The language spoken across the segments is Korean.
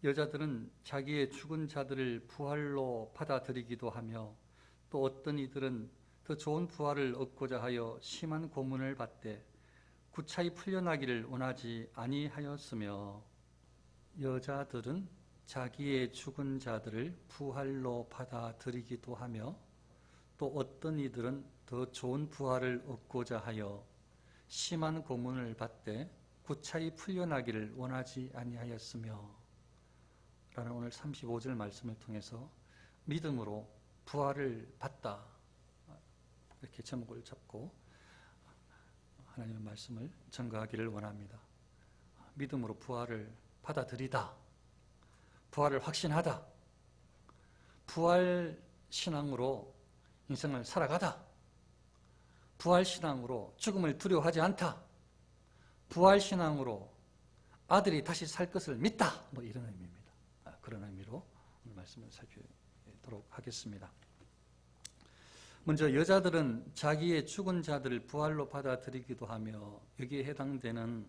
여자들은 자기의 죽은 자들을 부활로 받아들이기도 하며 또 어떤 이들은 더 좋은 부활을 얻고자 하여 심한 고문을 받되 구차히 풀려나기를 원하지 아니하였으며 여자들은 자기의 죽은 자들을 부활로 받아들이기도 하며 또 어떤 이들은 더 좋은 부활을 얻고자 하여 심한 고문을 받되 구차히 풀려나기를 원하지 아니하였으며 라는 오늘 35절 말씀을 통해서 믿음으로 부활을 받다 이렇게 제목을 잡고 하나님의 말씀을 전가하기를 원합니다. 믿음으로 부활을 받아들이다, 부활을 확신하다, 부활 신앙으로 인생을 살아가다, 부활 신앙으로 죽음을 두려워하지 않다, 부활 신앙으로 아들이 다시 살 것을 믿다, 뭐 이런 의미입니다. 그런 의미로 오늘 말씀을 살피도록 하겠습니다. 먼저 여자들은 자기의 죽은 자들을 부활로 받아들이기도 하며 여기에 해당되는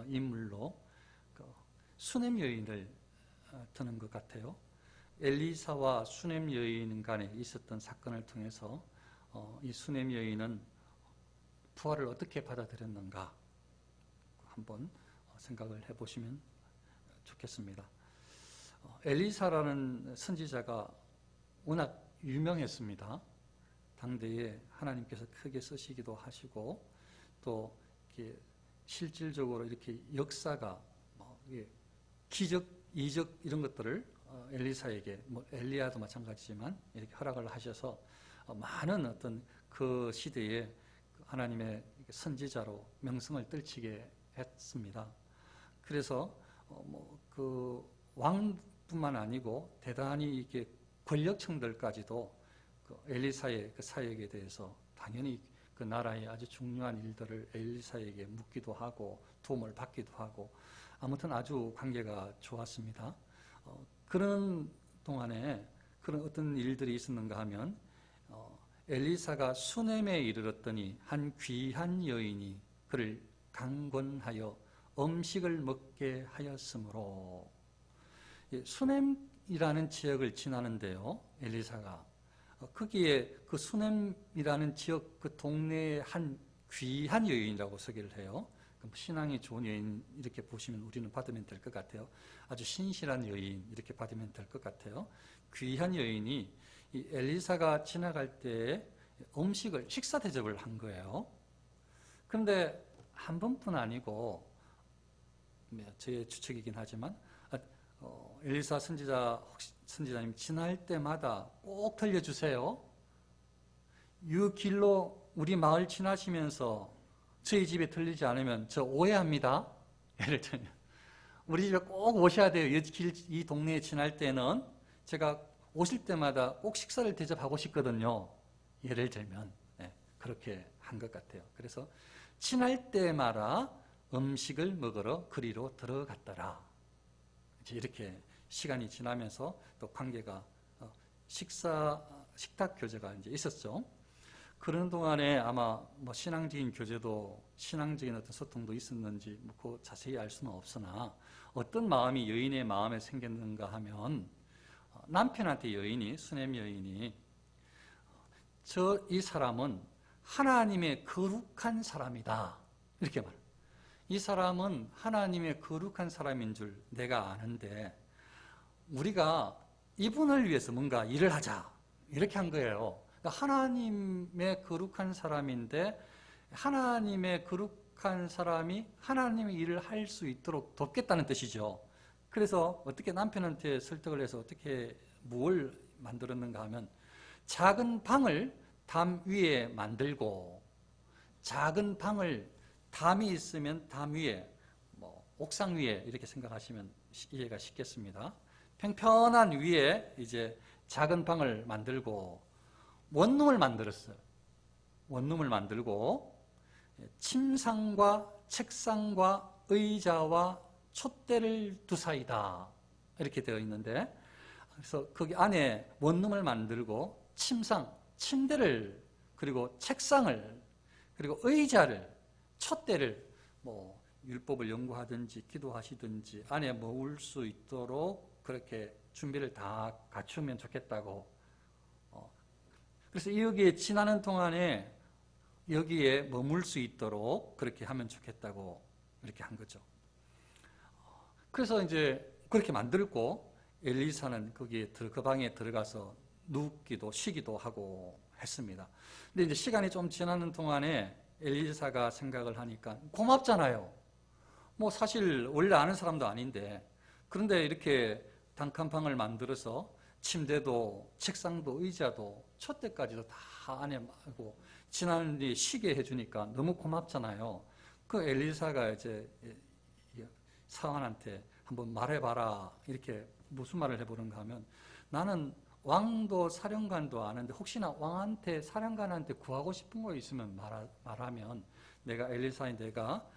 인물로 수넴 여인을 드는 것 같아요. 엘리사와 수넴 여인 간에 있었던 사건을 통해서 이 수넴 여인은 부활을 어떻게 받아들였는가 한번 생각을 해보시면 좋겠습니다. 엘리사라는 선지자가 워낙 유명했습니다. 당대에 하나님께서 크게 쓰시기도 하시고 또 이렇게 실질적으로 이렇게 역사가 기적, 이적 이런 것들을 엘리사에게 엘리야도 마찬가지지만 이렇게 허락을 하셔서 많은 어떤 그 시대에 하나님의 선지자로 명성을 떨치게 했습니다. 그래서 그 왕뿐만 아니고 대단히 이게 권력층들까지도 그 엘리사의 그 사역에 대해서 당연히 그 나라의 아주 중요한 일들을 엘리사에게 묻기도 하고 도움을 받기도 하고 아무튼 아주 관계가 좋았습니다. 그런 동안에 그런 어떤 일들이 있었는가 하면 엘리사가 수넴에 이르렀더니 한 귀한 여인이 그를 강권하여 음식을 먹게 하였으므로 수넴이라는 지역을 지나는데요. 엘리사가 거기에 그 수넴이라는 지역 그 동네에 한 귀한 여인이라고 소개를 해요. 신앙이 좋은 여인 이렇게 보시면 우리는 받으면 될 것 같아요. 아주 신실한 여인 이렇게 받으면 될 것 같아요. 귀한 여인이 이 엘리사가 지나갈 때 음식을 식사 대접을 한 거예요. 그런데 한 번뿐 아니고 제 추측이긴 하지만 엘리사 선지자님 지날 때마다 꼭 들려주세요. 이 길로 우리 마을 지나시면서 저희 집에 들리지 않으면 저 오해합니다. 예를 들면 우리 집에 꼭 오셔야 돼요. 이 동네에 지날 때는 제가 오실 때마다 꼭 식사를 대접하고 싶거든요. 예를 들면 그렇게 한 것 같아요. 그래서 지날 때마다 음식을 먹으러 그리로 들어갔더라. 이렇게 시간이 지나면서 또 관계가 식탁 교제가 이제 있었죠. 그런 동안에 아마 신앙적인 교제도 신앙적인 어떤 소통도 있었는지 그 자세히 알 수는 없으나 어떤 마음이 여인의 마음에 생겼는가 하면 남편한테 여인이 수넴 여인이 이 사람은 하나님의 거룩한 사람이다 이렇게 말해요. 이 사람은 하나님의 거룩한 사람인 줄 내가 아는데 우리가 이분을 위해서 뭔가 일을 하자 이렇게 한 거예요. 하나님의 거룩한 사람인데 하나님의 거룩한 사람이 하나님의 일을 할 수 있도록 돕겠다는 뜻이죠. 그래서 어떻게 남편한테 설득을 해서 어떻게 뭘 만들었는가 하면 작은 방을 담 위에 만들고 작은 방을 담이 있으면 담 위에 옥상 위에 이렇게 생각하시면 이해가 쉽겠습니다. 평평한 위에 이제 작은 방을 만들고 원룸을 만들었어요. 원룸을 만들고 침상과 책상과 의자와 촛대를 두사이다 이렇게 되어 있는데 그래서 거기 안에 원룸을 만들고 침대를 그리고 책상을 그리고 의자를 촛대를 율법을 연구하든지 기도하시든지 안에 머물 수 있도록 그렇게 준비를 다 갖추면 좋겠다고. 그래서 여기에 지나는 동안에 여기에 머물 수 있도록 그렇게 하면 좋겠다고 이렇게 한 거죠. 그래서 이제 그렇게 만들고 엘리사는 거기에 그 방에 들어가서 눕기도 쉬기도 하고 했습니다. 근데 이제 시간이 좀 지나는 동안에 엘리사가 생각을 하니까 고맙잖아요. 뭐 사실 원래 아는 사람도 아닌데, 그런데 이렇게 단칸방을 만들어서 침대도 책상도 의자도 촛대까지도 다 안에 하고 지나는 뒤에 쉬게 해주니까 너무 고맙잖아요. 그 엘리사가 이제 사환한테 한번 말해봐라. 이렇게 무슨 말을 해보는가 하면, 나는 왕도 사령관도 아는데 혹시나 왕한테 사령관한테 구하고 싶은 거 있으면 말하면 내가 엘리사인 내가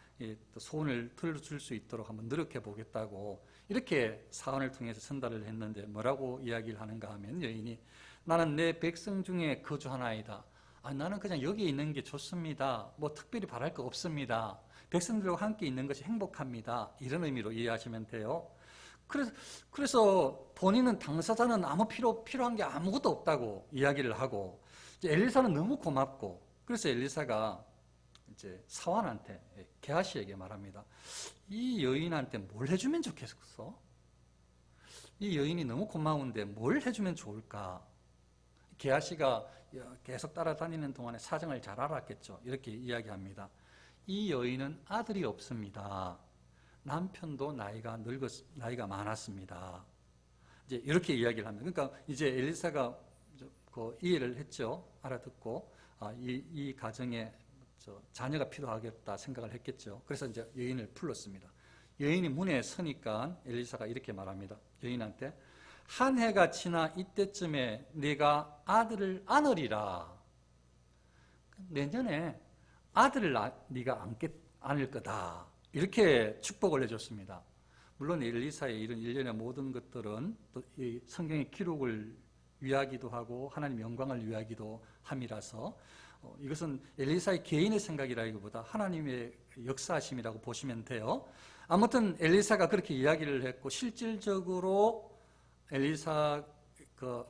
소원을 들어줄 수 있도록 한번 노력해 보겠다고 이렇게 사원을 통해서 전달을 했는데, 뭐라고 이야기를 하는가 하면 여인이 나는 내 백성 중에 거주하나이다. 나는 그냥 여기 있는 게 좋습니다. 뭐 특별히 바랄 거 없습니다. 백성들과 함께 있는 것이 행복합니다. 이런 의미로 이해하시면 돼요. 그래서 본인은 당사자는 필요한 게 아무것도 없다고 이야기를 하고, 이제 엘리사는 너무 고맙고, 그래서 엘리사가 이제 사환한테, 게하시에게 말합니다. 이 여인한테 뭘 해주면 좋겠어? 이 여인이 너무 고마운데 뭘 해주면 좋을까? 게하시가 계속 따라다니는 동안에 사정을 잘 알았겠죠. 이렇게 이야기합니다. 이 여인은 아들이 없습니다. 남편도 나이가 많았습니다. 이제 이렇게 이야기를 합니다. 그러니까 이제 엘리사가 그 이해를 했죠. 알아듣고 이 가정에 자녀가 필요하겠다 생각을 했겠죠. 그래서 이제 여인을 불렀습니다. 여인이 문에 서니까 엘리사가 이렇게 말합니다. 여인한테 한 해가 지나 이때쯤에 네가 아들을 안으리라. 내년에 아들을 네가 안을 거다. 이렇게 축복을 해줬습니다. 물론 엘리사의 이런 일련의 모든 것들은 또 이 성경의 기록을 위하기도 하고 하나님의 영광을 위하기도 함이라서 이것은 엘리사의 개인의 생각이라기보다 하나님의 역사하심이라고 보시면 돼요. 아무튼 엘리사가 그렇게 이야기를 했고, 실질적으로 엘리사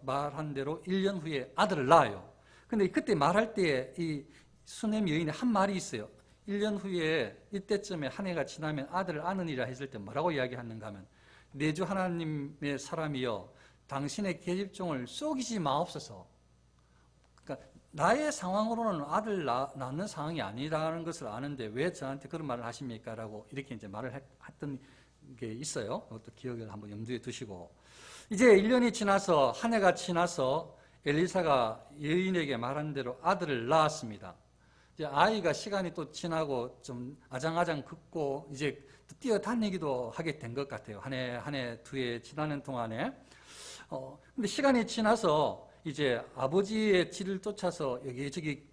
말한 대로 1년 후에 아들을 낳아요. 근데 그때 말할 때 이 수넴 여인의 한 말이 있어요. 1년 후에 이때쯤에 한 해가 지나면 아들을 안으리라 했을 때 뭐라고 이야기하는가 하면, 내주 하나님의 사람이여 당신의 계집종을 속이지 마옵소서. 그러니까 나의 상황으로는 아들 낳는 상황이 아니라는 것을 아는데 왜 저한테 그런 말을 하십니까? 라고 이렇게 이제 말을 했던 게 있어요. 그것도 기억을 한번 염두에 두시고, 이제 1년이 지나서 한 해가 지나서 엘리사가 여인에게 말한 대로 아들을 낳았습니다. 이제 아이가 시간이 또 지나고 좀 아장아장 긋고 이제 뛰어다니기도 하게 된 것 같아요. 한 해, 두 해 지나는 동안에. 근데 시간이 지나서 이제 아버지의 뒤를 쫓아서 여기저기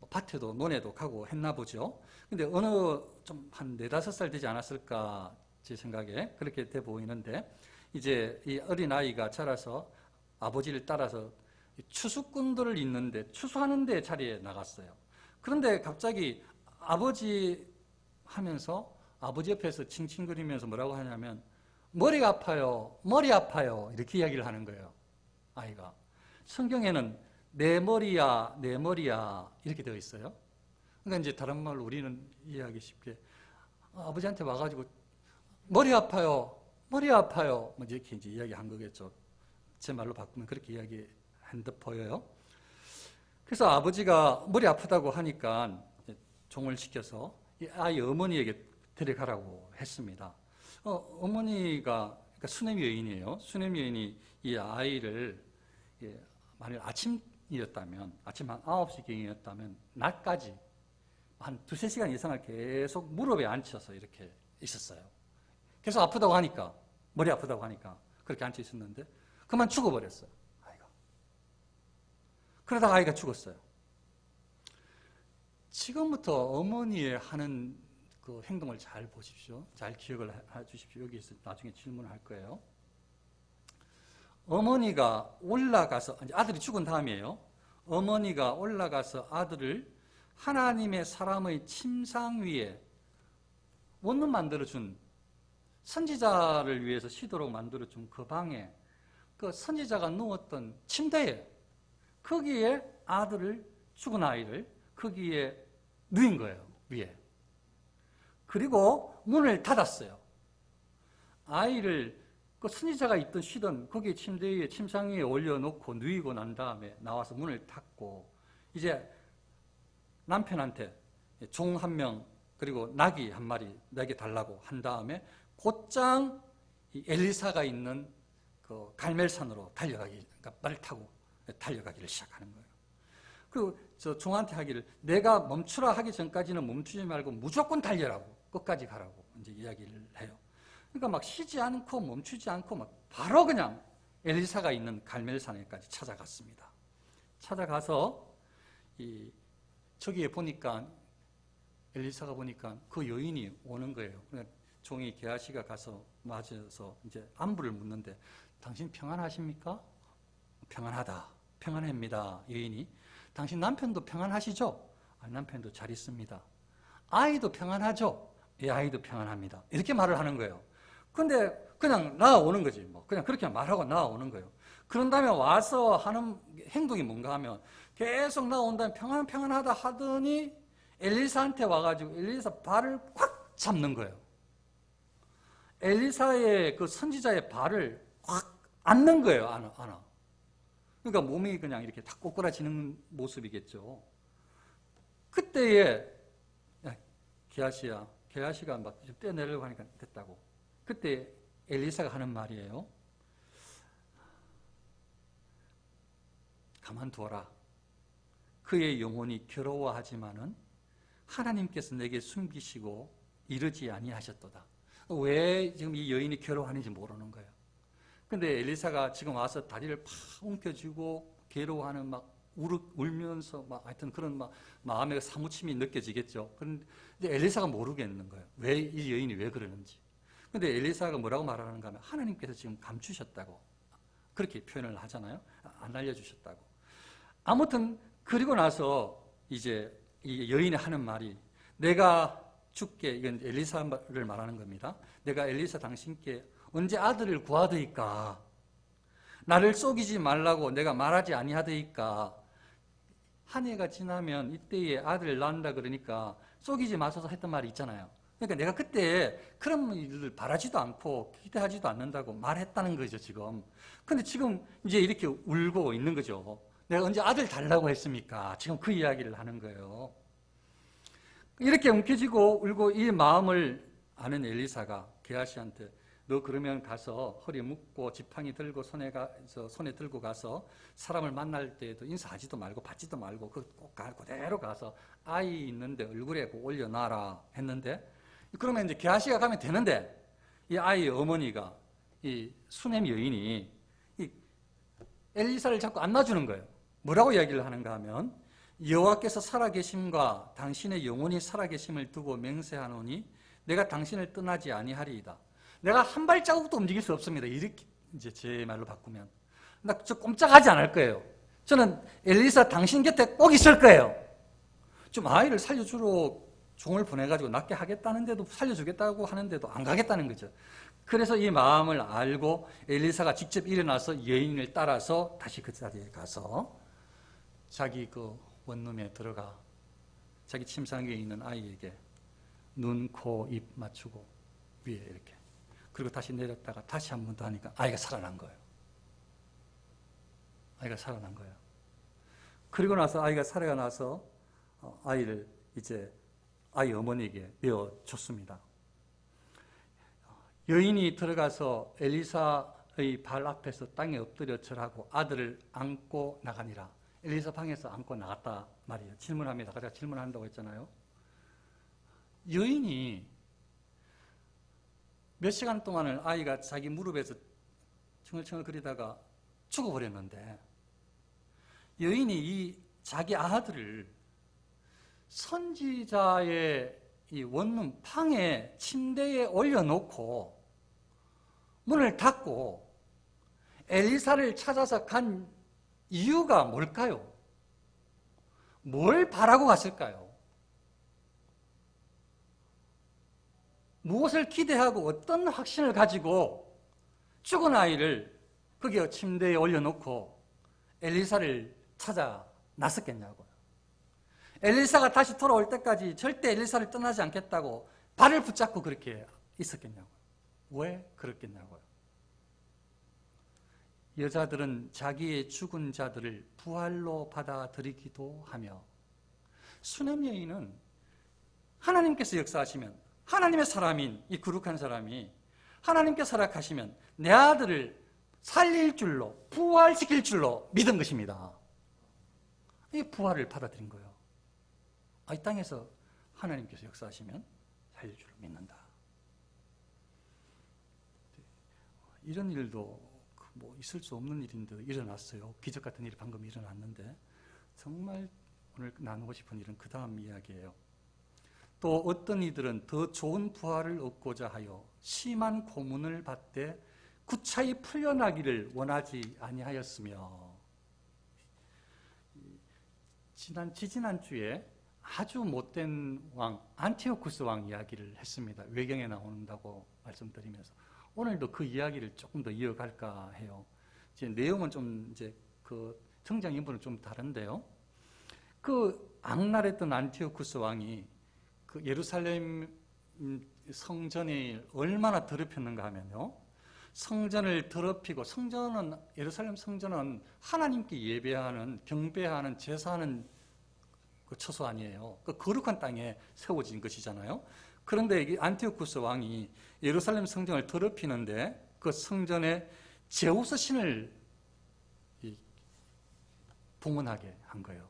밭에도 논에도 가고 했나 보죠. 근데 어느 좀 한 4-5살 되지 않았을까 제 생각에 그렇게 돼 보이는데, 이제 이 어린아이가 자라서 아버지를 따라서 추수꾼들을 잇는데 추수하는 데 자리에 나갔어요. 그런데 갑자기 아버지 하면서 아버지 옆에서 칭칭거리면서 뭐라고 하냐면 머리가 아파요. 머리 아파요. 이렇게 이야기를 하는 거예요. 아이가. 성경에는 내 머리야, 내 머리야 이렇게 되어 있어요. 그러니까 이제 다른 말로 우리는 이해하기 쉽게 아버지한테 와가지고 머리 아파요. 머리 아파요. 뭐 이렇게 이제 이야기한 거겠죠. 제 말로 바꾸면 그렇게 이야기한 듯 보여요. 그래서 아버지가 머리 아프다고 하니까 종을 시켜서 이 아이 어머니에게 데려가라고 했습니다. 어머니가 그러니까 수넴 여인이에요. 수넴 여인이 이 아이를 만일 아침이었다면 아침 한 9시경이었다면 낮까지 한 2-3시간 이상을 계속 무릎에 앉혀서 이렇게 있었어요. 계속 아프다고 하니까, 머리 아프다고 하니까 그렇게 앉혀 있었는데 그만 죽어버렸어요. 아이가. 그러다가 아이가 죽었어요. 지금부터 어머니의 하는 그 행동을 잘 보십시오. 잘 기억을 해 주십시오. 여기서 나중에 질문할 거예요. 어머니가 올라가서, 아들이 죽은 다음이에요. 어머니가 올라가서 아들을 하나님의 사람의 침상 위에 원룸 만들어준 선지자를 위해서 쉬도록 만들어준 그 방에 그 선지자가 누웠던 침대에 거기에 아들을 죽은 아이를 거기에 누인 거예요. 위에. 그리고 문을 닫았어요. 아이를 그 선지자가 있던 쉬던 거기 침대 위에 침상 위에 올려놓고 누이고 난 다음에 나와서 문을 닫고 이제 남편한테 종 한 명 그리고 낙이 한 마리 내게 달라고 한 다음에 곧장 엘리사가 있는 그 갈멜산으로 달려가기, 그러니까 말을 타고 달려가기를 시작하는 거예요. 그리고 저 종한테 하기를 내가 멈추라 하기 전까지는 멈추지 말고 무조건 달려라고 끝까지 가라고 이제 이야기를 해요. 그러니까 막 쉬지 않고 멈추지 않고 막 바로 그냥 엘리사가 있는 갈멜산에까지 찾아갔습니다. 찾아가서 저기에 보니까 엘리사가 보니까 그 여인이 오는 거예요. 그러니까 종이 게하시가 가서 맞아서 이제 안부를 묻는데 당신 평안하십니까? 평안하다. 평안합니다. 여인이. 당신 남편도 평안하시죠? 남편도 잘 있습니다. 아이도 평안하죠? 예, 아이도 평안합니다. 이렇게 말을 하는 거예요. 근데 그냥 나아오는 거지. 뭐 그냥 그렇게 말하고 나아오는 거예요. 그런 다음에 와서 하는 행동이 뭔가 하면 계속 나온 다음에 평안하다 하더니 엘리사한테 와가지고 엘리사 발을 꽉 잡는 거예요. 엘리사의 그 선지자의 발을 확 안는 거예요. 안아. 그러니까 몸이 그냥 이렇게 다 꼬꾸라지는 모습이겠죠. 그때에 게하시가 막 떼내려고 하니까 됐다고. 그때 엘리사가 하는 말이에요. 가만두어라. 그의 영혼이 괴로워하지만은 하나님께서 내게 숨기시고 이르지 아니하셨도다. 왜 지금 이 여인이 괴로워하는지 모르는 거예요. 근데 엘리사가 지금 와서 다리를 팍 움켜쥐고 괴로워하는 막 울면서 막 하여튼 그런 막 마음의 사무침이 느껴지겠죠. 그런데 엘리사가 모르겠는 거예요. 왜 이 여인이 왜 그러는지. 근데 엘리사가 뭐라고 말하는가 하면 하나님께서 지금 감추셨다고 그렇게 표현을 하잖아요. 안 알려주셨다고. 아무튼 그리고 나서 이제 이 여인이 하는 말이 내가 죽게, 이건 엘리사를 말하는 겁니다. 내가 엘리사 당신께 언제 아들을 구하더이까? 나를 속이지 말라고 내가 말하지 아니하더이까? 한 해가 지나면 이때에 아들을 낳는다 그러니까 속이지 마소서 했던 말이 있잖아요. 그러니까 내가 그때 그런 일을 바라지도 않고 기대하지도 않는다고 말했다는 거죠, 지금. 근데 지금 이제 이렇게 울고 있는 거죠. 내가 언제 아들 달라고 했습니까? 지금 그 이야기를 하는 거예요. 이렇게 움켜쥐고 울고 이 마음을 아는 엘리사가 게하시한테 너 그러면 가서 허리 묶고 지팡이 들고 손에 들고 가서 사람을 만날 때에도 인사하지도 말고 받지도 말고 그대로 가서 아이 있는데 얼굴에 올려놔라 했는데 그러면 이제 게하시가 가면 되는데 이 아이의 어머니가 이 수넴 여인이 이 엘리사를 자꾸 안 놔주는 거예요. 뭐라고 이야기를 하는가 하면 여호와께서 살아계심과 당신의 영혼이 살아계심을 두고 맹세하노니 내가 당신을 떠나지 아니하리이다. 내가 한 발자국도 움직일 수 없습니다. 이렇게 이제 제 말로 바꾸면 저 꼼짝하지 않을 거예요. 저는 엘리사 당신 곁에 꼭 있을 거예요. 좀 아이를 살려주러 종을 보내가지고 낫게 하겠다는데도 살려주겠다고 하는데도 안 가겠다는 거죠. 그래서 이 마음을 알고 엘리사가 직접 일어나서 여인을 따라서 다시 그 자리에 가서 자기 그 원룸에 들어가 자기 침상 위에 있는 아이에게 눈, 코, 입 맞추고 위에 이렇게 그리고 다시 내렸다가 다시 한 번 더 하니까 아이가 살아난 거예요. 아이가 살아난 거예요. 그리고 나서 아이가 살아나서 아이를 이제 아이 어머니에게 내어줬습니다. 여인이 들어가서 엘리사의 발 앞에서 땅에 엎드려 절하고 아들을 안고 나가니라. 엘리사 방에서 안고 나갔다 말이에요. 질문합니다. 제가 질문한다고 했잖아요. 여인이 몇 시간 동안을 아이가 자기 무릎에서 층얼층얼 거리다가 죽어버렸는데 여인이 이 자기 아들을 선지자의 이 원룸 방에 침대에 올려놓고 문을 닫고 엘리사를 찾아서 간 이유가 뭘까요? 뭘 바라고 갔을까요? 무엇을 기대하고 어떤 확신을 가지고 죽은 아이를 거기 침대에 올려놓고 엘리사를 찾아 나섰겠냐고요. 엘리사가 다시 돌아올 때까지 절대 엘리사를 떠나지 않겠다고 발을 붙잡고 그렇게 있었겠냐고요. 왜 그렇겠냐고요. 여자들은 자기의 죽은 자들을 부활로 받아들이기도 하며, 수냄 여인은 하나님께서 역사하시면, 하나님의 사람인 이 거룩한 사람이 하나님께서 허락하시면 내 아들을 살릴 줄로, 부활시킬 줄로 믿은 것입니다. 이 부활을 받아들인 거예요. 이 땅에서 하나님께서 역사하시면 살릴 줄로 믿는다. 이런 일도 뭐 있을 수 없는 일인데 일어났어요. 기적 같은 일이 방금 일어났는데, 정말 오늘 나누고 싶은 일은 그 다음 이야기예요. 또 어떤 이들은 더 좋은 부활을 얻고자 하여 심한 고문을 받되 구차히 풀려나기를 원하지 아니하였으며, 지지난주에 아주 못된 왕 안티오쿠스 왕 이야기를 했습니다. 외경에 나온다고 말씀드리면서 오늘도 그 이야기를 조금 더 이어갈까 해요. 이제 내용은 좀 이제 그 등장 인물은 좀 다른데요. 그 악랄했던 안티오쿠스 왕이 그 예루살렘 성전이 얼마나 더럽혔는가 하면요. 성전을 더럽히고, 예루살렘 성전은 하나님께 예배하는, 경배하는, 제사하는 그 처소 아니에요. 그 거룩한 땅에 세워진 것이잖아요. 그런데 이 안티오쿠스 왕이 예루살렘 성전을 더럽히는데 그 성전에 제우스 신을 봉헌하게 한 거예요.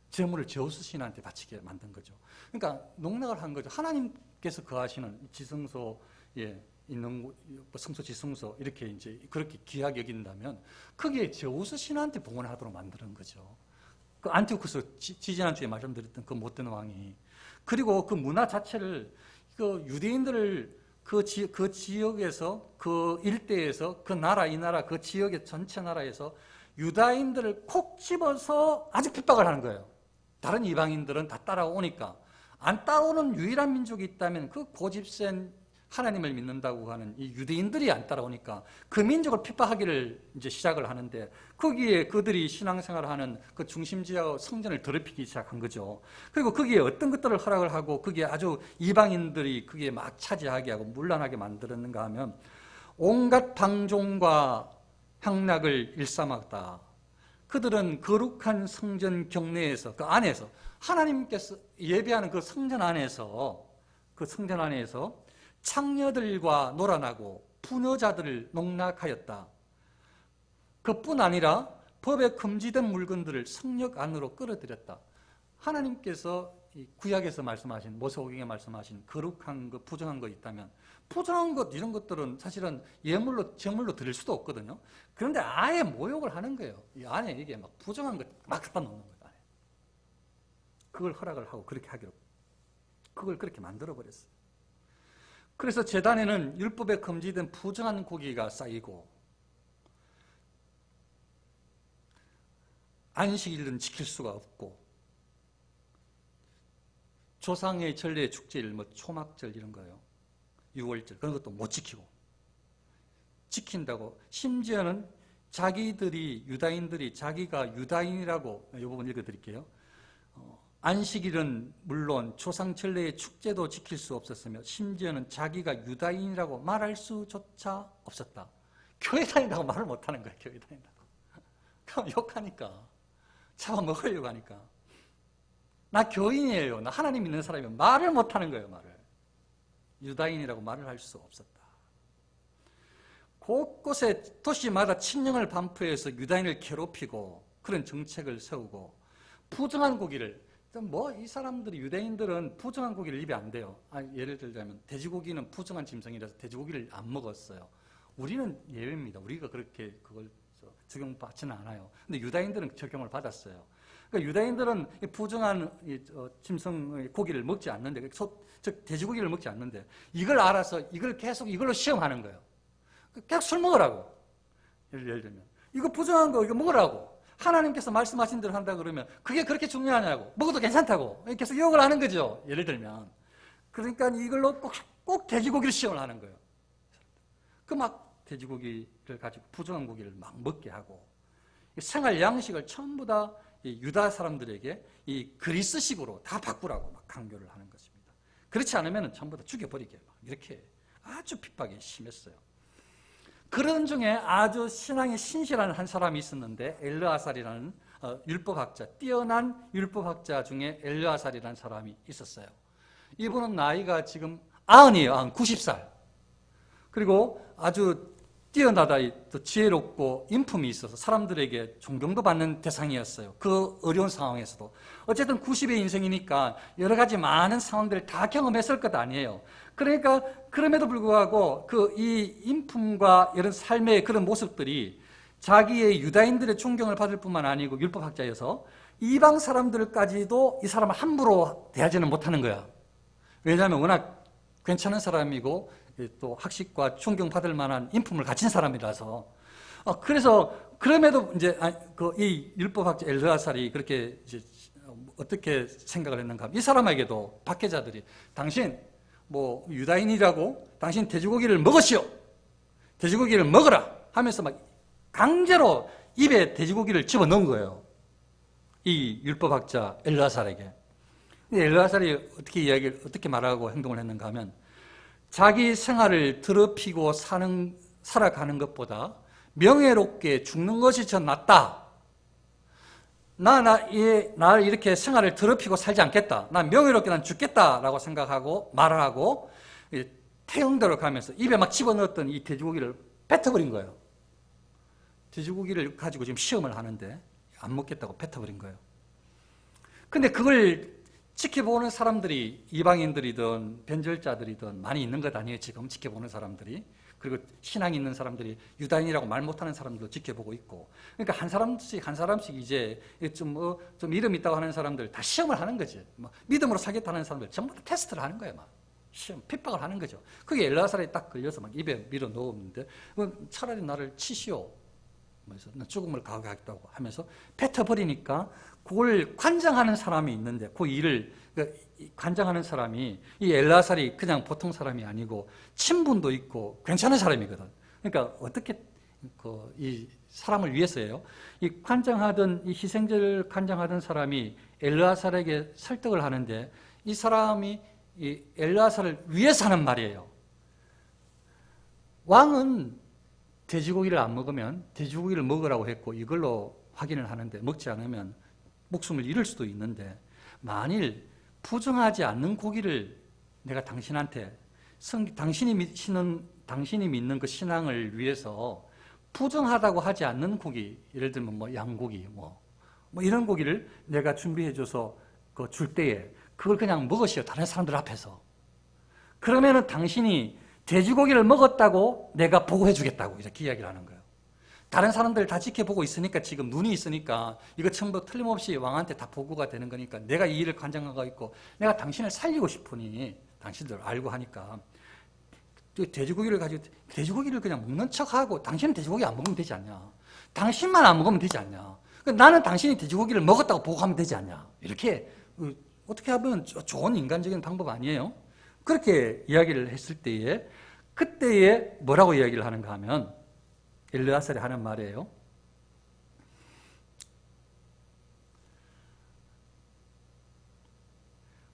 제물을 제우스 신한테 바치게 만든 거죠. 그러니까 농락을 한 거죠. 하나님께서 거하시는 지성소에 있는 성소, 지성소 이렇게 이제 그렇게 귀하게 여긴다면 거기에 제우스 신한테 봉헌하도록 만드는 거죠. 그 안티오쿠스, 지지난주에 말씀드렸던 그 못된 왕이. 그리고 그 문화 자체를, 그 유대인들을 그 지역에서, 그 일대에서, 그 나라, 이 나라, 그 지역의 전체 나라에서 유다인들을 콕 집어서 아주 핍박을 하는 거예요. 다른 이방인들은 다 따라오니까. 안 따라오는 유일한 민족이 있다면 그 고집센 하나님을 믿는다고 하는 이 유대인들이 안 따라오니까 그 민족을 핍박하기를 이제 시작을 하는데, 거기에 그들이 신앙생활을 하는 그 중심지역 성전을 더럽히기 시작한 거죠. 그리고 거기에 어떤 것들을 허락을 하고 거기에 아주 이방인들이 거기에 막 차지하게 하고 문란하게 만들었는가 하면, 온갖 방종과 향락을 일삼았다. 그들은 거룩한 성전 경내에서, 그 안에서, 하나님께서 예배하는 그 성전 안에서 창녀들과 놀아나고 부녀자들을 농락하였다. 그뿐 아니라 법에 금지된 물건들을 성역 안으로 끌어들였다. 하나님께서 구약에서 말씀하신, 모세오경에 말씀하신 거룩한 것, 부정한 것 있다면, 부정한 것 이런 것들은 사실은 예물로, 제물로 드릴 수도 없거든요. 그런데 아예 모욕을 하는 거예요. 이 안에 이게 막 부정한 것 막 갖다 놓는 거예요. 안에. 그걸 허락을 하고 그렇게 하기로, 그걸 그렇게 만들어 버렸어요. 그래서 제단에는 율법에 금지된 부정한 고기가 쌓이고, 안식일은 지킬 수가 없고, 조상의 전례 축제일, 뭐 초막절 이런 거요, 6월절 그런 것도 못 지키고, 지킨다고 심지어는 유다인들이 자기가 유다인이라고, 이 부분 읽어드릴게요. 안식일은 물론 조상 전례의 축제도 지킬 수 없었으며 심지어는 자기가 유다인이라고 말할 수조차 없었다. 교회 다닌다고 말을 못하는 거예요. 교회 다닌다고. 그럼 욕하니까, 잡아먹으려고 하니까. 나 교인이에요, 나 하나님 믿는 사람이면 말을 못하는 거예요. 말을. 유다인이라고 말을 할 수 없었다. 곳곳에 도시마다 친령을 반포해서 유다인을 괴롭히고 그런 정책을 세우고, 부정한 고기를, 이 사람들이, 유대인들은 부정한 고기를 입에 안 대요. 예를 들자면 돼지고기는 부정한 짐승이라서 돼지고기를 안 먹었어요. 우리는 예외입니다. 우리가 그렇게 그걸 적용받지는 않아요. 근데 유다인들은 적용을 받았어요. 그러니까 유다인들은 부정한 짐승의 고기를 먹지 않는데, 즉 돼지고기를 먹지 않는데, 이걸 알아서 이걸 계속 이걸로 시험하는 거예요. 계속 술 먹으라고. 예를 들면 이거 부정한 거 이거 먹으라고. 하나님께서 말씀하신 대로 한다 그러면 그게 그렇게 중요하냐고, 먹어도 괜찮다고 계속 유혹을 하는 거죠. 예를 들면. 그러니까 이걸로 꼭 꼭 돼지고기를 시험을 하는 거예요. 그 막 돼지고기를 가지고 부정한 고기를 막 먹게 하고 생활 양식을 전부 다 유다 사람들에게 이 그리스식으로 다 바꾸라고 막 강요를 하는 것입니다. 그렇지 않으면 전부 다 죽여버리게 막 이렇게 아주 핍박이 심했어요. 그런 중에 아주 신앙에 신실한 한 사람이 있었는데 엘르아살이라는 율법학자, 뛰어난 율법학자 중에 엘르아살이라는 사람이 있었어요. 이분은 나이가 지금 90이에요. 90살. 그리고 아주 뛰어나다, 또 지혜롭고 인품이 있어서 사람들에게 존경도 받는 대상이었어요. 그 어려운 상황에서도. 어쨌든 90의 인생이니까 여러 가지 많은 상황들을 다 경험했을 것 아니에요. 그러니까 그럼에도 불구하고 이 인품과 이런 삶의 그런 모습들이 자기의 유다인들의 존경을 받을 뿐만 아니고 율법학자여서 이방 사람들까지도 이 사람을 함부로 대하지는 못하는 거야. 왜냐하면 워낙 괜찮은 사람이고 또 학식과 존경받을 만한 인품을 가진 사람이라서. 그래서 그럼에도 이제 이 율법학자 엘르아살이 그렇게 이제 어떻게 생각을 했는가 하면 이 사람에게도 박해자들이 당신 뭐 유다인이라고 당신 돼지고기를 먹으시오, 돼지고기를 먹어라 하면서 막 강제로 입에 돼지고기를 집어넣은 거예요. 이 율법학자 엘르아살에게. 엘르아살이 어떻게 말하고 행동을 했는가 하면 자기 생활을 더럽히고 살아가는 것보다 명예롭게 죽는 것이 더 낫다. 나를 이렇게 생활을 더럽히고 살지 않겠다. 난 명예롭게 난 죽겠다라고 생각하고 말을 하고 태형대로 가면서 입에 막 집어넣었던 이 돼지고기를 뱉어버린 거예요. 돼지고기를 가지고 지금 시험을 하는데 안 먹겠다고 뱉어버린 거예요. 근데 그걸 지켜보는 사람들이 이방인들이든 변절자들이든 많이 있는 것 아니에요. 지금 지켜보는 사람들이. 그리고 신앙이 있는 사람들이 유다인이라고 말 못하는 사람들도 지켜보고 있고. 그러니까 한 사람씩 이제 좀 이름 있다고 하는 사람들 다 시험을 하는 거지. 믿음으로 살겠다는 사람들 전부 다 테스트를 하는 거예요. 막 시험, 핍박을 하는 거죠. 그게 엘르아살에 딱 걸려서 막 입에 밀어 넣었는데 차라리 나를 치시오. 그래서 죽음을 가하겠다고 하면서 뱉어버리니까 그걸 관장하는 사람이 있는데 그 일을 관장하는 사람이 이 엘르아살이 그냥 보통 사람이 아니고 친분도 있고 괜찮은 사람이거든. 그러니까 어떻게 이 사람을 위해서예요. 이 희생제를 관장하던 사람이 엘르아살에게 설득을 하는데 이 사람이 이 엘르아살을 위해서 하는 말이에요. 왕은 돼지고기를 안 먹으면 돼지고기를 먹으라고 했고 이걸로 확인을 하는데 먹지 않으면 목숨을 잃을 수도 있는데 만일 부정하지 않는 고기를 내가 당신한테 당신이 믿는 그 신앙을 위해서 부정하다고 하지 않는 고기, 예를 들면 뭐 양고기 뭐 이런 고기를 내가 준비해줘서 줄 때에 그걸 그냥 먹으시오. 다른 사람들 앞에서. 그러면은 당신이 돼지고기를 먹었다고 내가 보고해주겠다고 이렇게 이야기를 하는 거예요. 다른 사람들 다 지켜보고 있으니까 지금 눈이 있으니까 이거 전부 틀림없이 왕한테 다 보고가 되는 거니까 내가 이 일을 관장하고 있고 내가 당신을 살리고 싶으니 당신들 알고 하니까 돼지고기를 그냥 먹는 척하고 당신은 돼지고기 안 먹으면 되지 않냐. 당신만 안 먹으면 되지 않냐. 나는 당신이 돼지고기를 먹었다고 보고하면 되지 않냐. 이렇게 어떻게 하면 좋은 인간적인 방법 아니에요? 그렇게 이야기를 했을 때에 그때에 뭐라고 이야기를 하는가 하면 엘르아살이 하는 말이에요.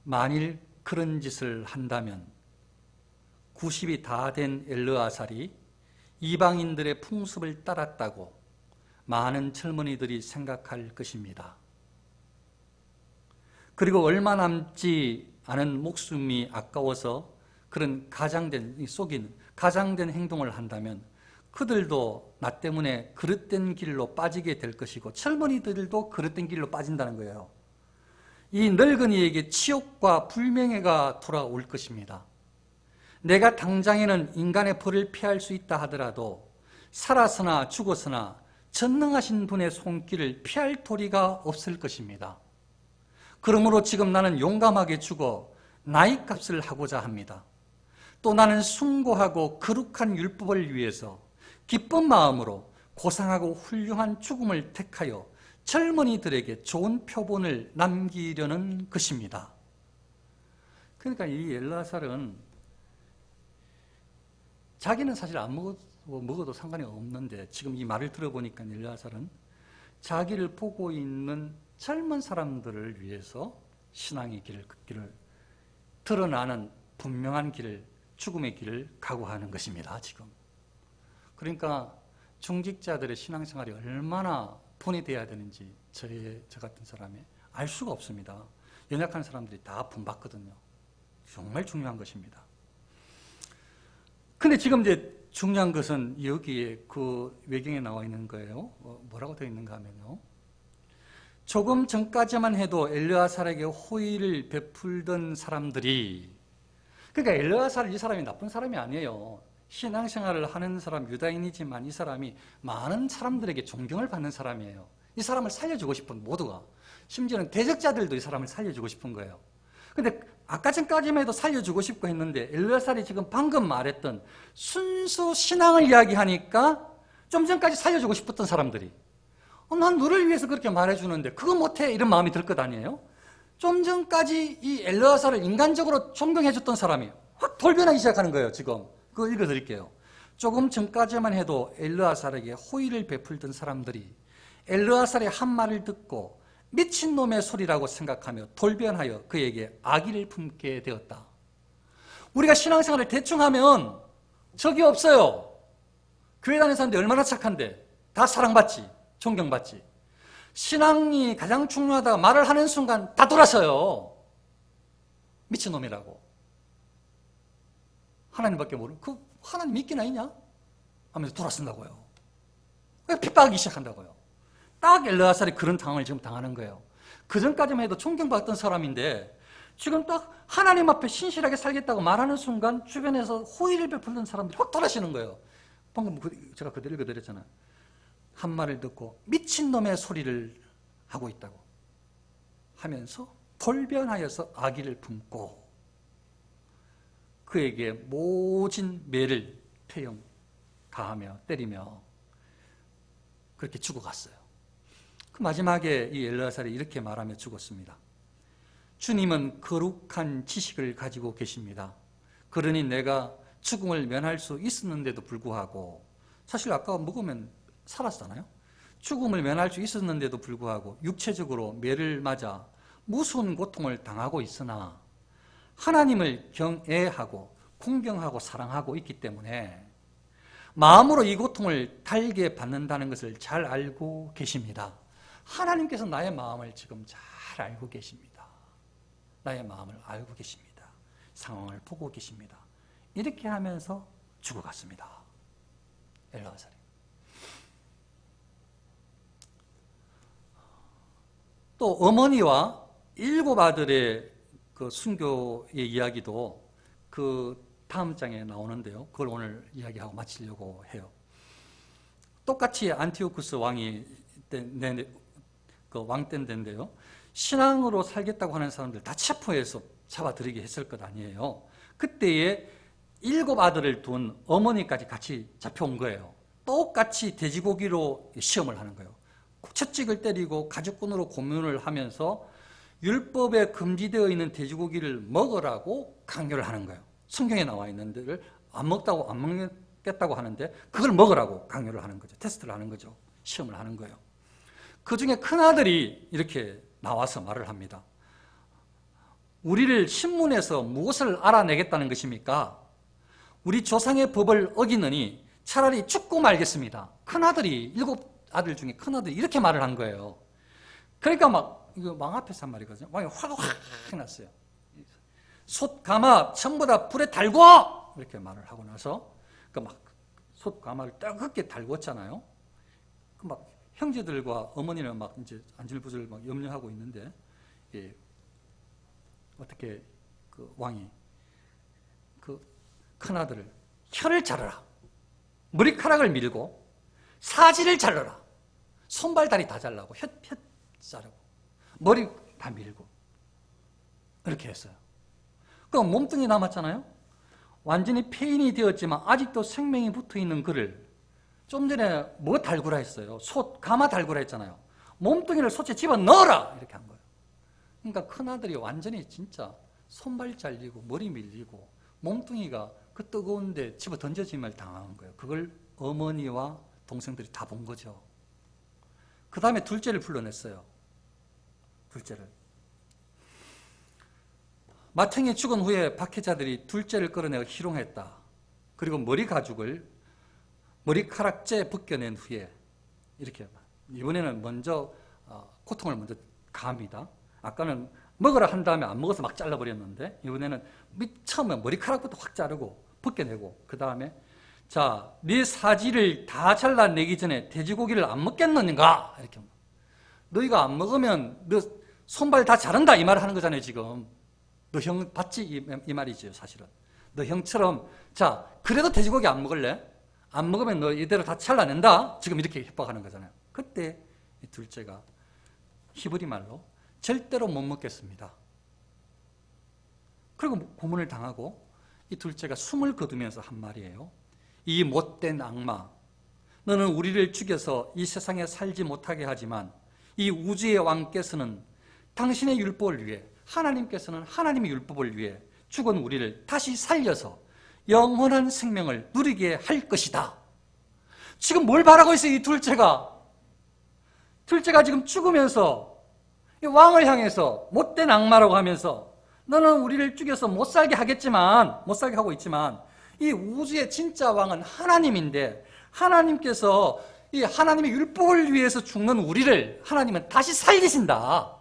만일 그런 짓을 한다면 90이 다 된 엘르아살이 이방인들의 풍습을 따랐다고 많은 젊은이들이 생각할 것입니다. 그리고 얼마 남지 않은 목숨이 아까워서 그런 가장된 행동을 한다면 그들도 나 때문에 그릇된 길로 빠지게 될 것이고 젊은이들도 그릇된 길로 빠진다는 거예요. 이 늙은이에게 치욕과 불명예가 돌아올 것입니다. 내가 당장에는 인간의 벌을 피할 수 있다 하더라도 살아서나 죽어서나 전능하신 분의 손길을 피할 도리가 없을 것입니다. 그러므로 지금 나는 용감하게 죽어 나의 값을 하고자 합니다. 또 나는 숭고하고 거룩한 율법을 위해서 기쁜 마음으로 고상하고 훌륭한 죽음을 택하여 젊은이들에게 좋은 표본을 남기려는 것입니다. 그러니까 이 엘르아살은 자기는 사실 안 먹어도 상관이 없는데 지금 이 말을 들어보니까 엘르아살은 자기를 보고 있는 젊은 사람들을 위해서 신앙의 길을, 그 길을 드러나는 분명한 길을, 죽음의 길을 각오하는 것입니다. 지금. 그러니까 중직자들의 신앙생활이 얼마나 분이돼야 되는지 저 같은 사람이 알 수가 없습니다. 연약한 사람들이 다 분받거든요. 정말 중요한 것입니다. 근데 지금 이제 중요한 것은 여기에 그 외경에 나와 있는 거예요. 뭐라고 되어 있는가 하면요. 조금 전까지만 해도 엘르아살에게 호의를 베풀던 사람들이, 그러니까 엘르아살 이 사람이 나쁜 사람이 아니에요. 신앙생활을 하는 사람, 유다인이지만 이 사람이 많은 사람들에게 존경을 받는 사람이에요. 이 사람을 살려주고 싶은 모두가. 심지어는 대적자들도 이 사람을 살려주고 싶은 거예요. 근데 아까 전까지만 해도 살려주고 싶고 했는데 엘르아살이 지금 방금 말했던 순수 신앙을 이야기하니까 좀 전까지 살려주고 싶었던 사람들이 난 너를 위해서 그렇게 말해주는데 그거 못해 이런 마음이 들 것 아니에요? 좀 전까지 이 엘르아살을 인간적으로 존경해줬던 사람이 확 돌변하기 시작하는 거예요. 지금 그거 읽어드릴게요. 조금 전까지만 해도 엘르아살에게 호의를 베풀던 사람들이 엘르아살의 한 말을 듣고 미친놈의 소리라고 생각하며 돌변하여 그에게 악의를 품게 되었다. 우리가 신앙생활을 대충 하면 적이 없어요. 교회 다니는 사람들이 얼마나 착한데 다 사랑받지, 존경받지. 신앙이 가장 중요하다고 말을 하는 순간 다 돌아서요. 미친놈이라고. 하나님밖에 모르는, 그 하나님 믿기나 있냐? 하면서 돌아선다고요. 핍박하기 시작한다고요. 딱 엘르아살이 그런 상황을 지금 당하는 거예요. 그 전까지만 해도 존경받던 사람인데 지금 딱 하나님 앞에 신실하게 살겠다고 말하는 순간 주변에서 호의를 베풀던 사람들이 확 돌아서는 거예요. 방금 제가 그대로 읽어드렸잖아요. 한 말을 듣고 미친놈의 소리를 하고 있다고 하면서 돌변하여서 악의를 품고 그에게 모진 매를 태용 가하며 때리며 그렇게 죽어갔어요. 그 마지막에 이 엘르아살이 이렇게 말하며 죽었습니다. 주님은 거룩한 지식을 가지고 계십니다. 그러니 내가 죽음을 면할 수 있었는데도 불구하고, 사실 아까 먹으면 살았잖아요. 죽음을 면할 수 있었는데도 불구하고 육체적으로 매를 맞아 무서운 고통을 당하고 있으나 하나님을 경외하고 공경하고 사랑하고 있기 때문에 마음으로 이 고통을 달게 받는다는 것을 잘 알고 계십니다. 하나님께서 나의 마음을 지금 잘 알고 계십니다. 나의 마음을 알고 계십니다. 상황을 보고 계십니다. 이렇게 하면서 죽어갔습니다. 엘르아살이. 또 어머니와 7 아들의 그 순교의 이야기도 그 다음 장에 나오는데요. 그걸 오늘 이야기하고 마치려고 해요. 똑같이 안티오쿠스 왕이 그 왕 때인데요. 신앙으로 살겠다고 하는 사람들 다 체포해서 잡아들이게 했을 것 아니에요. 그때에 7 아들을 둔 어머니까지 같이 잡혀온 거예요. 똑같이 돼지고기로 시험을 하는 거예요. 채찍을 때리고 가죽끈으로 고문을 하면서 율법에 금지되어 있는 돼지고기를 먹으라고 강요를 하는 거예요. 성경에 나와 있는 데를 안 먹겠다고 하는데 그걸 먹으라고 강요를 하는 거죠. 테스트를 하는 거죠. 시험을 하는 거예요. 그 중에 큰아들이 이렇게 나와서 말을 합니다. 우리를 신문에서 무엇을 알아내겠다는 것입니까? 우리 조상의 법을 어기느니 차라리 죽고 말겠습니다. 큰아들이 7 아들 중에 큰아들이 이렇게 말을 한 거예요. 그러니까 막 이거 왕 앞에서 한 말이거든요. 왕이 화가 확 났어요. 솥, 가마 전부 다 불에 달궈! 이렇게 말을 하고 나서 그 막 솥, 가마를 뜨겁게 달궜잖아요. 그 막 형제들과 어머니는 막 이제 안절부절 막 염려하고 있는데, 예, 어떻게 그 왕이 그 큰아들을 혀를 자르라, 머리카락을 밀고 사지를 자르라, 손발 다리 다 잘라고 혀 자르고 머리 다 밀고 이렇게 했어요. 그럼 몸뚱이 남았잖아요. 완전히 폐인이 되었지만 아직도 생명이 붙어있는 그를 좀 전에 뭐 달구라 했어요? 솥, 가마 달구라 했잖아요. 몸뚱이를 솥에 집어넣어라! 이렇게 한 거예요. 그러니까 큰아들이 완전히 진짜 손발 잘리고 머리 밀리고 몸뚱이가 그 뜨거운데 집어 던져짐을 당한 거예요. 그걸 어머니와 동생들이 다 본 거죠. 그 다음에 둘째를 불러냈어요. 둘째를. 마탱이 죽은 후에 박해자들이 둘째를 끌어내어 희롱했다. 그리고 머리 가죽을 머리카락째 벗겨낸 후에 이렇게 이번에는 먼저 고통을 먼저 가합니다. 아까는 먹으라 한 다음에 안 먹어서 막 잘라버렸는데 이번에는 처음에 머리카락부터 확 자르고 벗겨내고 그 다음에 자, 네 사지를 다 잘라내기 전에 돼지고기를 안 먹겠느냐 이렇게 너희가 안 먹으면 너 손발 다 자른다 이 말을 하는 거잖아요. 지금 너 형 봤지? 이 말이죠. 사실은 너 형처럼 자 그래도 돼지고기 안 먹을래? 안 먹으면 너 이대로 다 잘라낸다 지금 이렇게 협박하는 거잖아요. 그때 이 둘째가 히브리 말로 절대로 못 먹겠습니다. 그리고 고문을 당하고 이 둘째가 숨을 거두면서 한 말이에요. 이 못된 악마, 너는 우리를 죽여서 이 세상에 살지 못하게 하지만 이 우주의 왕께서는 당신의 율법을 위해 하나님께서는 하나님의 율법을 위해 죽은 우리를 다시 살려서 영원한 생명을 누리게 할 것이다. 지금 뭘 바라고 있어요? 이 둘째가 지금 죽으면서 이 왕을 향해서 못된 악마라고 하면서 너는 우리를 죽여서 못 살게 하고 있지만 이 우주의 진짜 왕은 하나님인데 하나님께서 이 하나님의 율법을 위해서 죽는 우리를 하나님은 다시 살리신다.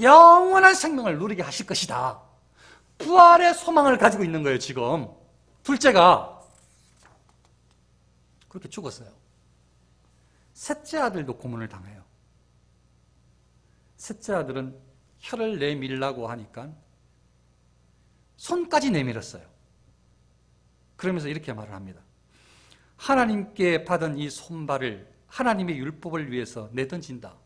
영원한 생명을 누리게 하실 것이다. 부활의 소망을 가지고 있는 거예요. 지금 둘째가 그렇게 죽었어요. 셋째 아들도 고문을 당해요. 셋째 아들은 혀를 내밀라고 하니까 손까지 내밀었어요. 그러면서 이렇게 말을 합니다. 하나님께 받은 이 손발을 하나님의 율법을 위해서 내던진다.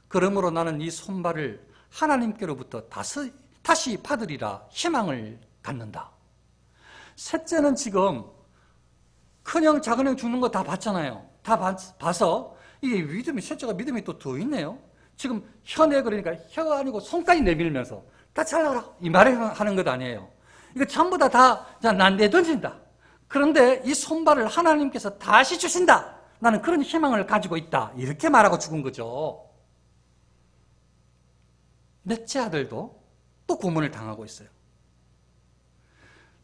그러므로 나는 이 손발을 하나님께로부터 다시 받으리라 희망을 갖는다. 셋째는 지금 큰형 작은형 죽는 거 다 봤잖아요. 다 봐서 이게 셋째가 믿음이 또 더 있네요. 지금 혀내 그러니까 혀 아니고 손까지 내밀면서 다 잘라라 이 말을 하는 것 아니에요. 이거 전부 난 내던진다. 그런데 이 손발을 하나님께서 다시 주신다. 나는 그런 희망을 가지고 있다. 이렇게 말하고 죽은 거죠. 넷째 아들도 또 고문을 당하고 있어요.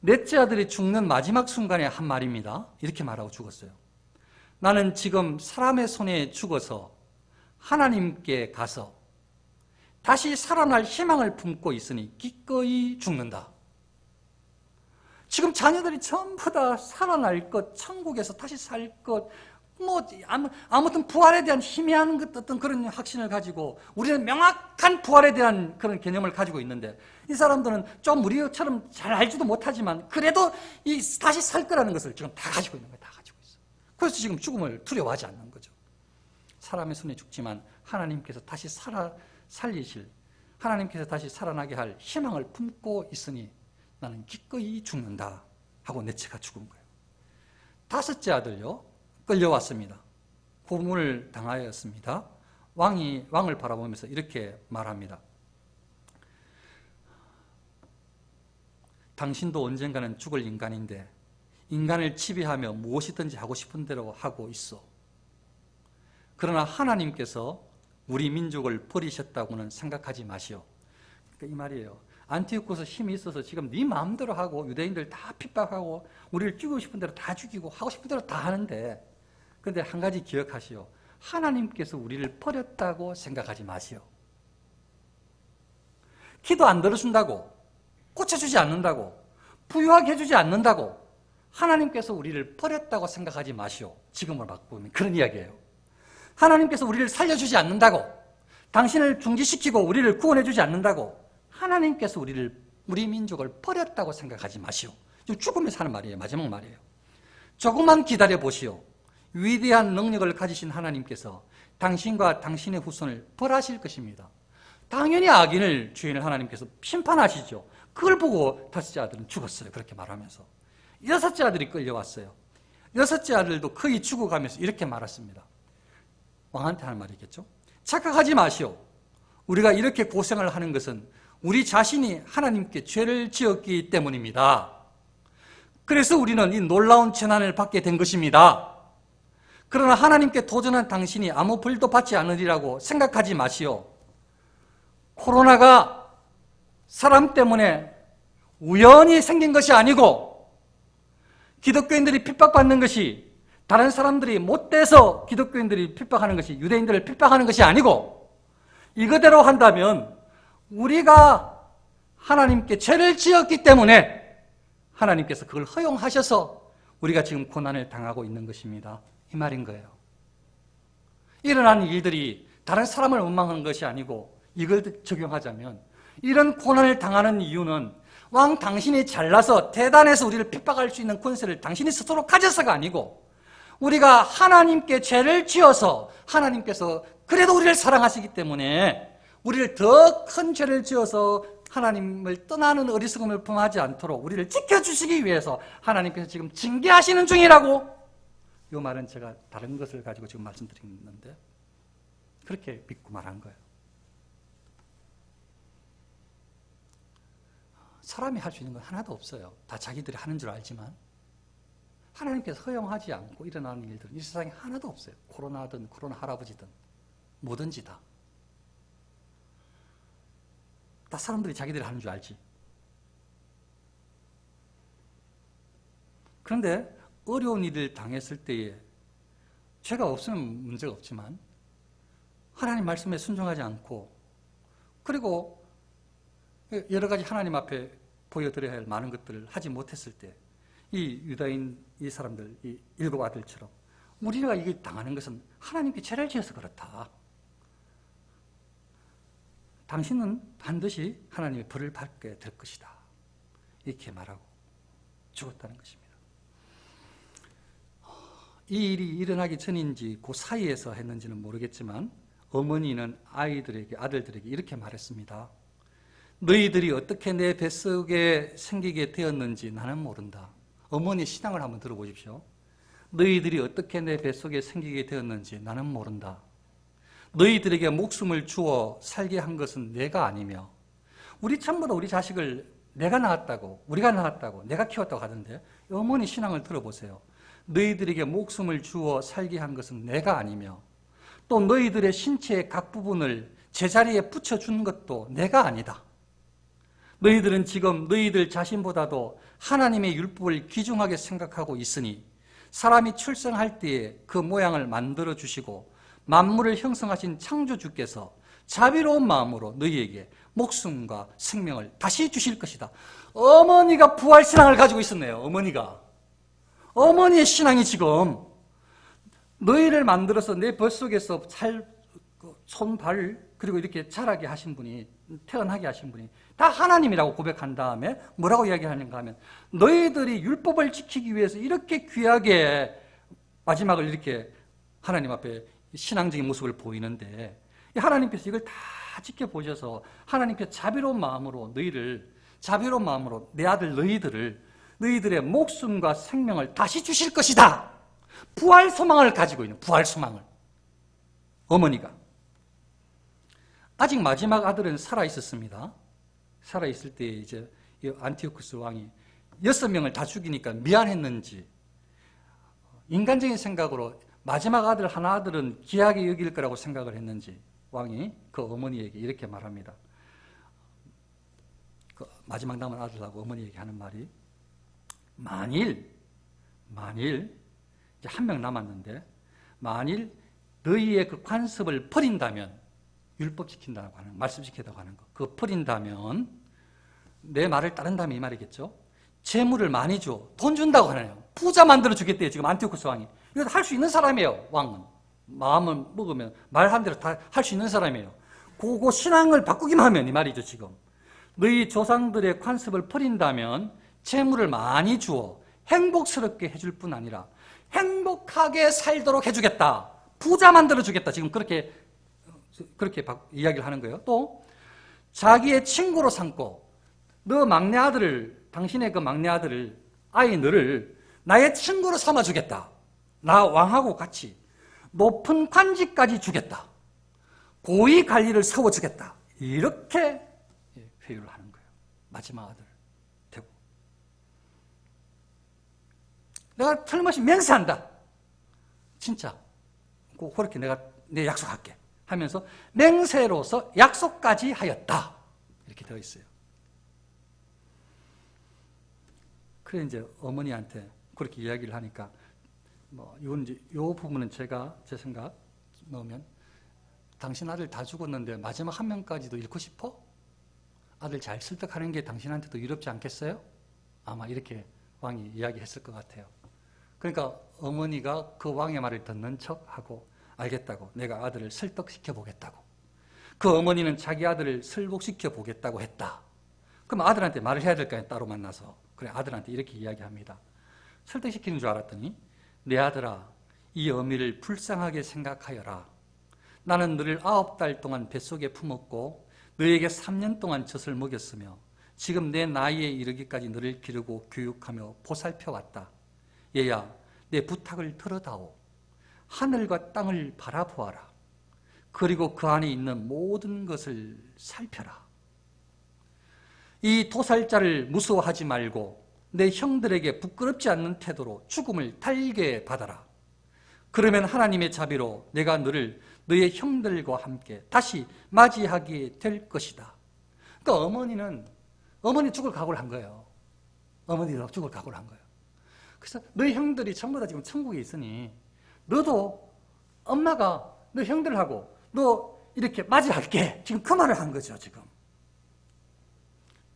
넷째 아들이 죽는 마지막 순간에 한 말입니다. 이렇게 말하고 죽었어요. 나는 지금 사람의 손에 죽어서 하나님께 가서 다시 살아날 희망을 품고 있으니 기꺼이 죽는다. 지금 자녀들이 전부 다 살아날 것, 천국에서 다시 살 것, 아무튼 부활에 대한 희미한 어떤 그런 확신을 가지고 우리는 명확한 부활에 대한 그런 개념을 가지고 있는데 이 사람들은 좀 우리처럼 잘 알지도 못하지만 그래도 다시 살 거라는 것을 지금 다 가지고 있는 거예요. 다 가지고 있어요. 그래서 지금 죽음을 두려워하지 않는 거죠. 사람의 손에 죽지만 하나님께서 다시 살리실, 하나님께서 다시 살아나게 할 희망을 품고 있으니 나는 기꺼이 죽는다 하고 넷째가 죽은 거예요. 다섯째 아들요, 끌려왔습니다. 고문을 당하였습니다. 왕을 바라보면서 이렇게 말합니다. 당신도 언젠가는 죽을 인간인데 인간을 지배하며 무엇이든지 하고 싶은 대로 하고 있어. 그러나 하나님께서 우리 민족을 버리셨다고는 생각하지 마시오. 그러니까 이 말이에요. 안티오코스 힘이 있어서 지금 네 마음대로 하고 유대인들 다 핍박하고 우리를 죽이고 싶은 대로 다 죽이고 하고 싶은 대로 다 하는데 그런데 한 가지 기억하시오. 하나님께서 우리를 버렸다고 생각하지 마시오. 기도 안 들어준다고, 고쳐주지 않는다고, 부유하게 해주지 않는다고 하나님께서 우리를 버렸다고 생각하지 마시오. 지금을 바꾸면 그런 이야기예요. 하나님께서 우리를 살려주지 않는다고, 당신을 중지시키고 우리를 구원해주지 않는다고 하나님께서 우리 민족을 버렸다고 생각하지 마시오. 죽으면서 하는 말이에요. 마지막 말이에요. 조금만 기다려 보시오. 위대한 능력을 가지신 하나님께서 당신과 당신의 후손을 벌하실 것입니다. 당연히 악인을 주인을 하나님께서 심판하시죠. 그걸 보고 다섯째 아들은 죽었어요. 그렇게 말하면서. 여섯째 아들이 끌려왔어요. 여섯째 아들도 거의 죽어가면서 이렇게 말했습니다. 왕한테 하는 말이겠죠. 착각하지 마시오. 우리가 이렇게 고생을 하는 것은 우리 자신이 하나님께 죄를 지었기 때문입니다. 그래서 우리는 이 놀라운 재난을 받게 된 것입니다. 그러나 하나님께 도전한 당신이 아무 벌도 받지 않으리라고 생각하지 마시오. 코로나가 사람 때문에 우연히 생긴 것이 아니고 기독교인들이 핍박받는 것이 다른 사람들이 못돼서 기독교인들이 핍박하는 것이 유대인들을 핍박하는 것이 아니고 이거대로 한다면 우리가 하나님께 죄를 지었기 때문에 하나님께서 그걸 허용하셔서 우리가 지금 고난을 당하고 있는 것입니다. 이 말인 거예요. 일어난 일들이 다른 사람을 원망하는 것이 아니고 이걸 적용하자면 이런 고난을 당하는 이유는 왕 당신이 잘나서 대단해서 우리를 핍박할 수 있는 권세를 당신이 스스로 가져서가 아니고 우리가 하나님께 죄를 지어서 하나님께서 그래도 우리를 사랑하시기 때문에 우리를 더 큰 죄를 지어서 하나님을 떠나는 어리석음을 범하지 않도록 우리를 지켜주시기 위해서 하나님께서 지금 징계하시는 중이라고. 이 말은 제가 다른 것을 가지고 지금 말씀드리는데 그렇게 믿고 말한 거예요. 사람이 할 수 있는 건 하나도 없어요. 다 자기들이 하는 줄 알지만 하나님께서 허용하지 않고 일어나는 일들은 이 세상에 하나도 없어요. 코로나든 코로나 할아버지든 뭐든지 다 사람들이 자기들이 하는 줄 알지. 그런데 어려운 일을 당했을 때에 죄가 없으면 문제가 없지만 하나님 말씀에 순종하지 않고 그리고 여러 가지 하나님 앞에 보여드려야 할 많은 것들을 하지 못했을 때 이 유다인 이 사람들, 이 7 아들처럼 우리가 이게 당하는 것은 하나님께 죄를 지어서 그렇다. 당신은 반드시 하나님의 벌을 받게 될 것이다. 이렇게 말하고 죽었다는 것입니다. 이 일이 일어나기 전인지 그 사이에서 했는지는 모르겠지만 어머니는 아들들에게 이렇게 말했습니다. 너희들이 어떻게 내 뱃속에 생기게 되었는지 나는 모른다. 어머니의 신앙을 한번 들어보십시오. 너희들이 어떻게 내 뱃속에 생기게 되었는지 나는 모른다. 너희들에게 목숨을 주어 살게 한 것은 내가 아니며 우리 전부 다 우리 자식을 내가 낳았다고 우리가 낳았다고 내가 키웠다고 하던데 어머니 신앙을 들어보세요. 너희들에게 목숨을 주어 살게 한 것은 내가 아니며 또 너희들의 신체의 각 부분을 제자리에 붙여준 것도 내가 아니다. 너희들은 지금 너희들 자신보다도 하나님의 율법을 귀중하게 생각하고 있으니 사람이 출생할 때에 그 모양을 만들어 주시고 만물을 형성하신 창조주께서 자비로운 마음으로 너희에게 목숨과 생명을 다시 주실 것이다. 어머니가 부활신앙을 가지고 있었네요. 어머니의 신앙이 지금 너희를 만들어서 내 뱃속에서 손, 발 그리고 이렇게 자라게 하신 분이 태어나게 하신 분이 다 하나님이라고 고백한 다음에 뭐라고 이야기하는가 하면 너희들이 율법을 지키기 위해서 이렇게 귀하게 마지막을 이렇게 하나님 앞에 신앙적인 모습을 보이는데 하나님께서 이걸 다 지켜보셔서 하나님께서 자비로운 마음으로 내 아들 너희들의 목숨과 생명을 다시 주실 것이다. 부활 소망을 가지고 있는 부활 소망을 어머니가 아직 마지막 아들은 살아 있었습니다. 살아 있을 때 이제 안티오쿠스 왕이 6명을 다 죽이니까 미안했는지 인간적인 생각으로 마지막 아들은 귀하게 여길 거라고 생각을 했는지 왕이 그 어머니에게 이렇게 말합니다. 그 마지막 남은 아들하고 어머니에게 하는 말이 만일 이제 1명 남았는데 만일 너희의 그 관습을 버린다면 율법 지킨다고 하는 말씀 지킨다고 하는 거 그거 버린다면 내 말을 따른다면 이 말이겠죠. 재물을 많이 줘. 돈 준다고 하네요. 부자 만들어 주겠대요. 지금 안티오쿠스 왕이. 이거 할 수 있는 사람이에요. 왕은. 마음을 먹으면 말한 대로 다 할 수 있는 사람이에요. 그거 신앙을 바꾸기만 하면 이 말이죠. 지금. 너희 조상들의 관습을 버린다면 재물을 많이 주어 행복스럽게 해줄 뿐 아니라 행복하게 살도록 해주겠다. 부자 만들어 주겠다. 지금 그렇게 이야기를 하는 거예요. 또 자기의 친구로 삼고 너 막내 아들을 당신의 그 막내 아들을 너를 나의 친구로 삼아주겠다. 나 왕하고 같이 높은 관직까지 주겠다. 고위 관리를 세워주겠다. 이렇게 회유를 하는 거예요. 마지막 아들 되고. 내가 틀림없이 맹세한다. 진짜. 그렇게 내 약속할게. 하면서 맹세로서 약속까지 하였다. 이렇게 되어 있어요. 그래 이제 어머니한테 그렇게 이야기를 하니까 이건 이제 요 부분은 제가 제 생각 넣으면 당신 아들 다 죽었는데 마지막 한 명까지도 잃고 싶어? 아들 잘 설득하는 게 당신한테도 어렵지 않겠어요? 아마 이렇게 왕이 이야기했을 것 같아요. 그러니까 어머니가 그 왕의 말을 듣는 척하고 알겠다고 내가 아들을 설득시켜 보겠다고. 그 어머니는 자기 아들을 설득시켜 보겠다고 했다. 그럼 아들한테 말을 해야 될 거 아니에요. 따로 만나서. 그래 아들한테 이렇게 이야기합니다. 설득시키는 줄 알았더니 내 아들아 이 어미를 불쌍하게 생각하여라. 나는 너를 9달 동안 뱃속에 품었고 너에게 3년 동안 젖을 먹였으며 지금 내 나이에 이르기까지 너를 기르고 교육하며 보살펴왔다. 얘야 내 부탁을 들어다오. 하늘과 땅을 바라보아라. 그리고 그 안에 있는 모든 것을 살펴라. 이 도살자를 무서워하지 말고 내 형들에게 부끄럽지 않는 태도로 죽음을 달게 받아라. 그러면 하나님의 자비로 내가 너를 너의 형들과 함께 다시 맞이하게 될 것이다. 그러니까 어머니 죽을 각오를 한 거예요. 어머니도 죽을 각오를 한 거예요. 그래서 너희 형들이 전부 다 지금 천국에 있으니 너도 엄마가 너 형들하고 너 이렇게 맞이할게. 지금 그 말을 한 거죠. 지금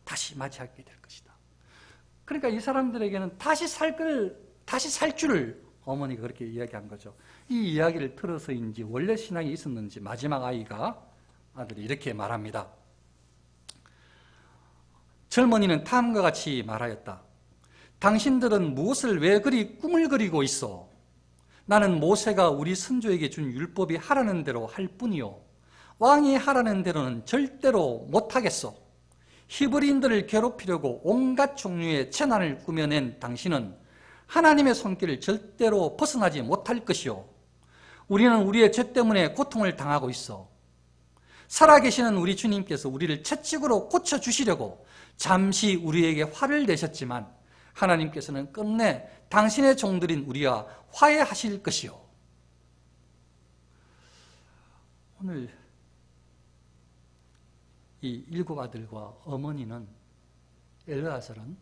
다시 맞이하게 될 것이다. 그러니까 이 사람들에게는 다시 살 줄을 어머니가 그렇게 이야기한 거죠. 이 이야기를 들어서인지 원래 신앙이 있었는지 마지막 아들이 이렇게 말합니다. 젊은이는 다음과 같이 말하였다. 당신들은 무엇을 왜 그리 꿈을 그리고 있어? 나는 모세가 우리 선조에게 준 율법이 하라는 대로 할 뿐이요 왕이 하라는 대로는 절대로 못하겠어. 히브리인들을 괴롭히려고 온갖 종류의 재난을 꾸며낸 당신은 하나님의 손길을 절대로 벗어나지 못할 것이요 우리는 우리의 죄 때문에 고통을 당하고 있어. 살아계시는 우리 주님께서 우리를 채찍으로 고쳐주시려고 잠시 우리에게 화를 내셨지만 하나님께서는 끝내 당신의 종들인 우리와 화해하실 것이요. 오늘 이 7 아들과 어머니는 엘르아살은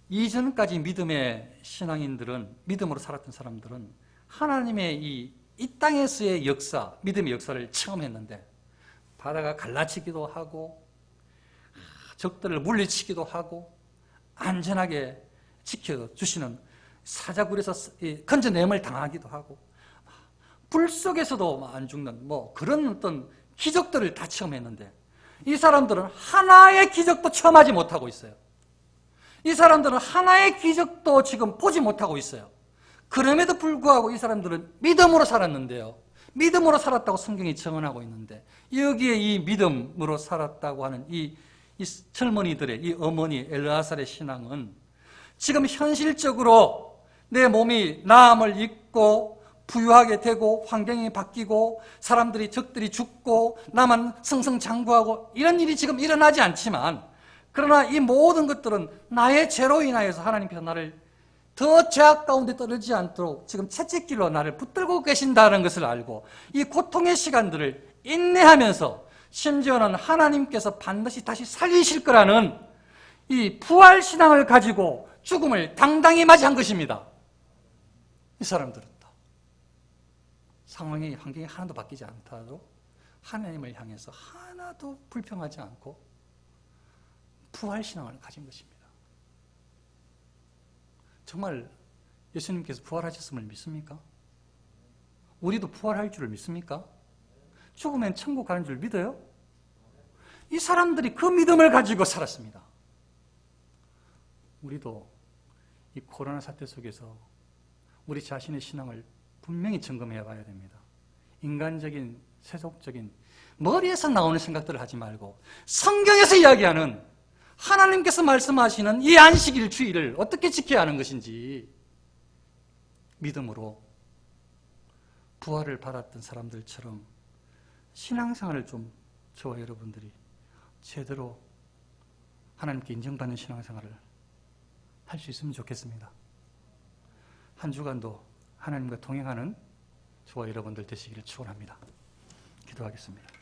이전까지 믿음으로 살았던 사람들은 하나님의 이 땅에서의 역사, 믿음의 역사를 체험했는데 바다가 갈라치기도 하고 적들을 물리치기도 하고 안전하게 지켜주시는 사자굴에서 건져냄을 당하기도 하고 불 속에서도 안 죽는 그런 어떤 기적들을 다 체험했는데 이 사람들은 하나의 기적도 체험하지 못하고 있어요. 이 사람들은 하나의 기적도 지금 보지 못하고 있어요. 그럼에도 불구하고 이 사람들은 믿음으로 살았는데요. 믿음으로 살았다고 성경이 증언하고 있는데 여기에 이 믿음으로 살았다고 하는 이 젊은이들의 이 어머니 엘르아살의 신앙은 지금 현실적으로 내 몸이 나음을 입고 부유하게 되고 환경이 바뀌고 적들이 죽고 나만 승승장구하고 이런 일이 지금 일어나지 않지만 그러나 이 모든 것들은 나의 죄로 인하여서 하나님께서 나를 더 죄악 가운데 떨어지지 않도록 지금 채찍질로 나를 붙들고 계신다는 것을 알고 이 고통의 시간들을 인내하면서 심지어는 하나님께서 반드시 다시 살리실 거라는 이 부활신앙을 가지고 죽음을 당당히 맞이한 것입니다. 이 사람들은 환경이 하나도 바뀌지 않다도 하나님을 향해서 하나도 불평하지 않고 부활신앙을 가진 것입니다. 정말 예수님께서 부활하셨음을 믿습니까? 우리도 부활할 줄을 믿습니까? 죽으면 천국 가는 줄 믿어요? 이 사람들이 그 믿음을 가지고 살았습니다. 우리도 이 코로나 사태 속에서 우리 자신의 신앙을 분명히 점검해 봐야 됩니다. 인간적인, 세속적인 머리에서 나오는 생각들을 하지 말고 성경에서 이야기하는 하나님께서 말씀하시는 이 안식일 주일을 어떻게 지켜야 하는 것인지 믿음으로 부활을 받았던 사람들처럼 신앙생활을 좀 저와 여러분들이 제대로 하나님께 인정받는 신앙생활을 할 수 있으면 좋겠습니다. 한 주간도 하나님과 동행하는 저와 여러분들 되시기를 축원합니다. 기도하겠습니다.